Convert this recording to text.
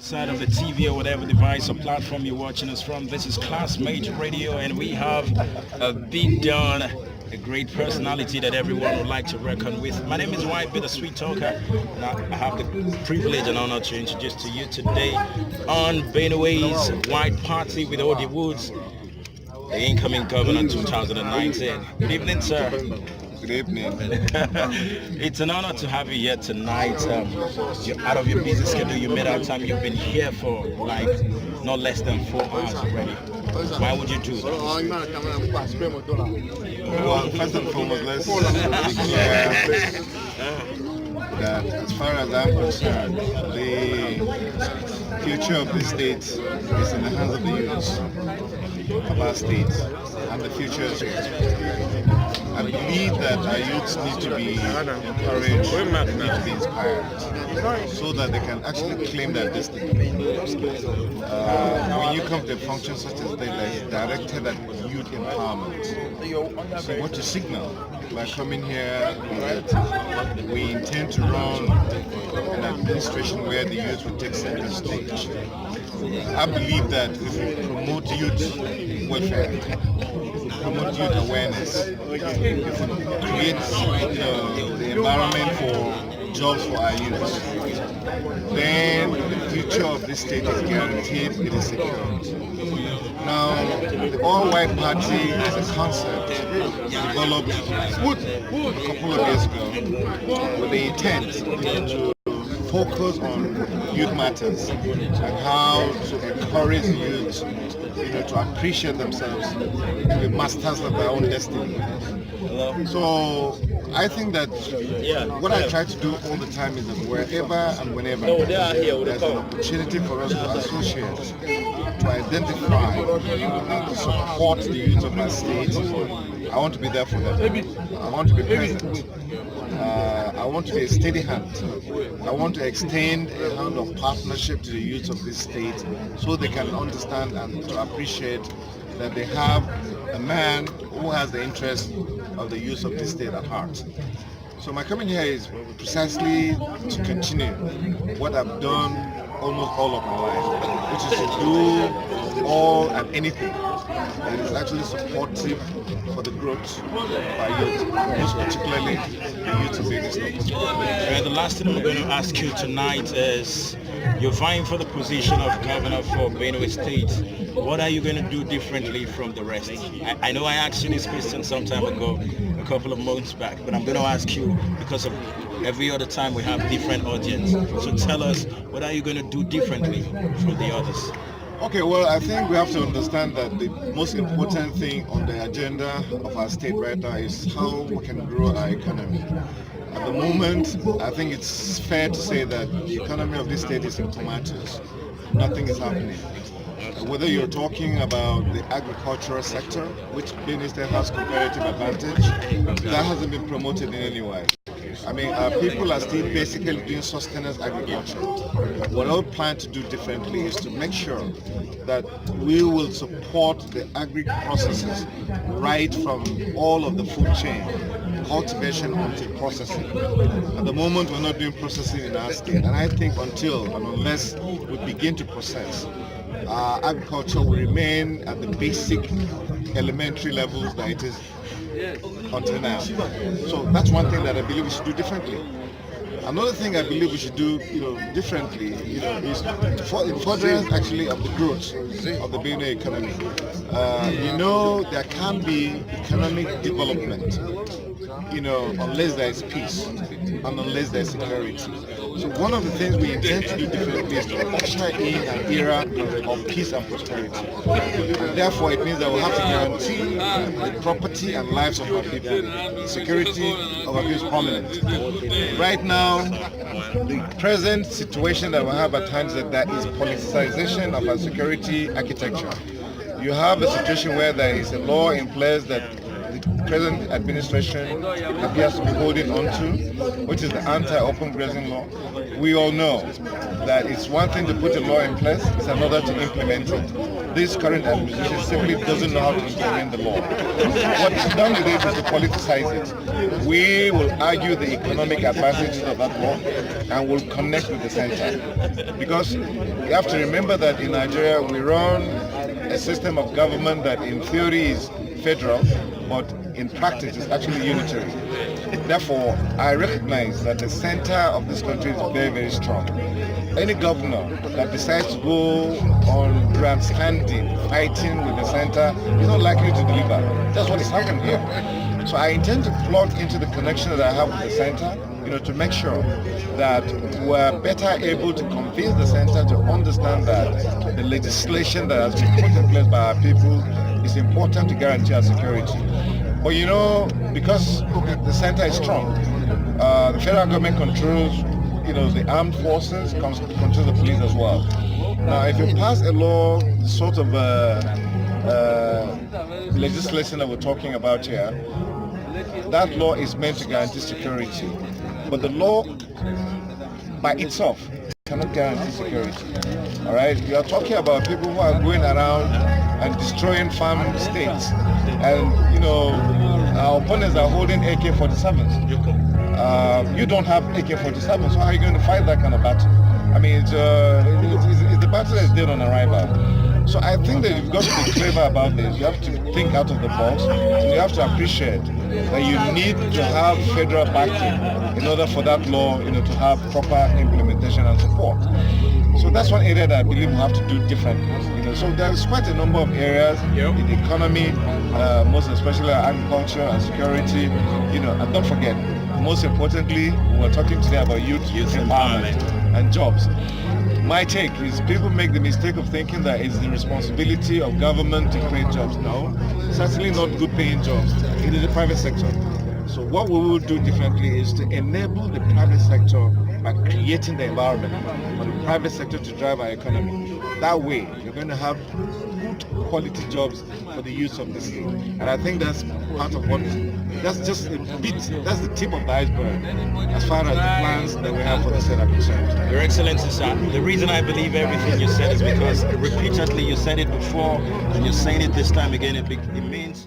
Side of the TV or whatever device or platform you're watching us from. This is Classmate Radio, and we have a big Don, a great personality that everyone would like to reckon with. My name is Ybits, the sweet talker, and I have the privilege and honor to introduce to you today on Benue's White Party with Odi Woods, the incoming governor 2019. Good evening, sir. Good evening. It's an honor to have you here tonight. You're out of your busy schedule. You made out time. You've been here for like not less than 4 hours already. Why would you do that? Well, first and foremost, let's be clear that as far as I'm concerned, the future of this state is in the hands of the youth of our state, and the future is yours. I believe that our youths need to be encouraged, they need to be inspired, so that they can actually claim their destiny. When you come to a function such as that is directed at youth empowerment, so what you signal by coming here is that we intend to run an administration where the youth will take center stage. I believe that if we promote youth welfare, promote youth awareness, create the environment for jobs for our youth, then the future of this state is guaranteed, it is secured. Now, the All-White Party as a concept developed a couple of years ago with the intent to focus on youth matters and how to encourage youth to appreciate themselves, to be masters of their own destiny. So I think that what I try to do all the time is that wherever and whenever there's an opportunity for us to associate, to identify, and to support the youth of my state, I want to be there for them. I want to be present. I want to be a steady hand. I want to extend a hand of partnership to the youth of this state so they can understand and to appreciate that they have a man who has the interest of the youth of this state at heart. So my coming here is precisely to continue what I've done almost all of my life, which is to do all and anything that is actually supportive for the growth of our youth, most particularly the youth of Benue State. The last thing I'm going to ask you tonight is, you're vying for the position of governor for Benue State. What are you going to do differently from the rest? I know I asked you this question some time ago, a couple of months back, but I'm going to ask you because of every other time we have different audience. So tell us, what are you going to do differently from the others? Okay, well, I think we have to understand that the most important thing on the agenda of our state right now is how we can grow our economy. At the moment, I think it's fair to say that the economy of this state is in comatose. Nothing is happening. Whether you're talking about the agricultural sector, which Benue State has comparative advantage, that hasn't been promoted in any way. I mean, people are still basically doing sustenance agriculture. What I plan to do differently is to make sure that we will support the agri-processes right from all of the food chain, cultivation until processing. At the moment, we're not doing processing in our state, and I think until and unless we begin to process, agriculture will remain at the basic elementary levels that it is until now. So that's one thing that I believe we should do differently. Another thing I believe we should do, differently, is in furtherance actually of the growth of the Benue economy. There can't be economic development, unless there is peace and unless there is security. So one of the things we intend to do differently is to usher in an era of peace and prosperity. And therefore, it means that we have to guarantee the property and lives of our people. The security of our people is prominent. Right now, the present situation that we have at times is that there is politicization of our security architecture. You have a situation where there is a law in place that the present administration appears to be holding on to, which is the anti-open grazing law. We all know that it's one thing to put a law in place, it's another to implement it. This current administration simply doesn't know how to implement the law. What it's done with it is to politicize it. We will argue the economic advantages of that law and will connect with the center. Because you have to remember that in Nigeria we run a system of government that in theory is federal, but in practice is actually unitary. Therefore, I recognize that the center of this country is very, very strong. Any governor that decides to go on grandstanding, fighting with the center, is not likely to deliver. That's what has happened here. So I intend to plug into the connection that I have with the center, to make sure that we're better able to convince the center to understand that the legislation that has been put in place by our people is important to guarantee our security. But because the center is strong, the federal government controls, the armed forces, controls the police as well. Now, if you pass a law, the sort of legislation that we're talking about here, that law is meant to guarantee security. But the law by itself cannot guarantee security. All right? You are talking about people who are going around and destroying farm states. And, our opponents are holding AK-47s. You don't have AK-47, so how are you going to fight that kind of battle? I mean, it's the battle that is dead on arrival. So I think that you've got to be clever about this. You have to think out of the box, and you have to appreciate that you need to have federal backing in order for that law, to have proper implementation and support. So that's one area that I believe we'll have to do differently. So there's quite a number of areas in the economy, most especially agriculture and security, and don't forget, most importantly, we're talking today about youth empowerment and jobs. My take is people make the mistake of thinking that it's the responsibility of government to create jobs. No, certainly not good paying jobs. It is the private sector. So what we will do differently is to enable the private sector by creating the environment for the private sector to drive our economy. That way, you're going to have good quality jobs for the youth of the state. And I think that's part of that's just a bit, that's the tip of the iceberg as far as the plans that we have for the state are concerned. Your Excellency, sir, the reason I believe everything you said is because repeatedly you said it before and you're saying it this time again. It means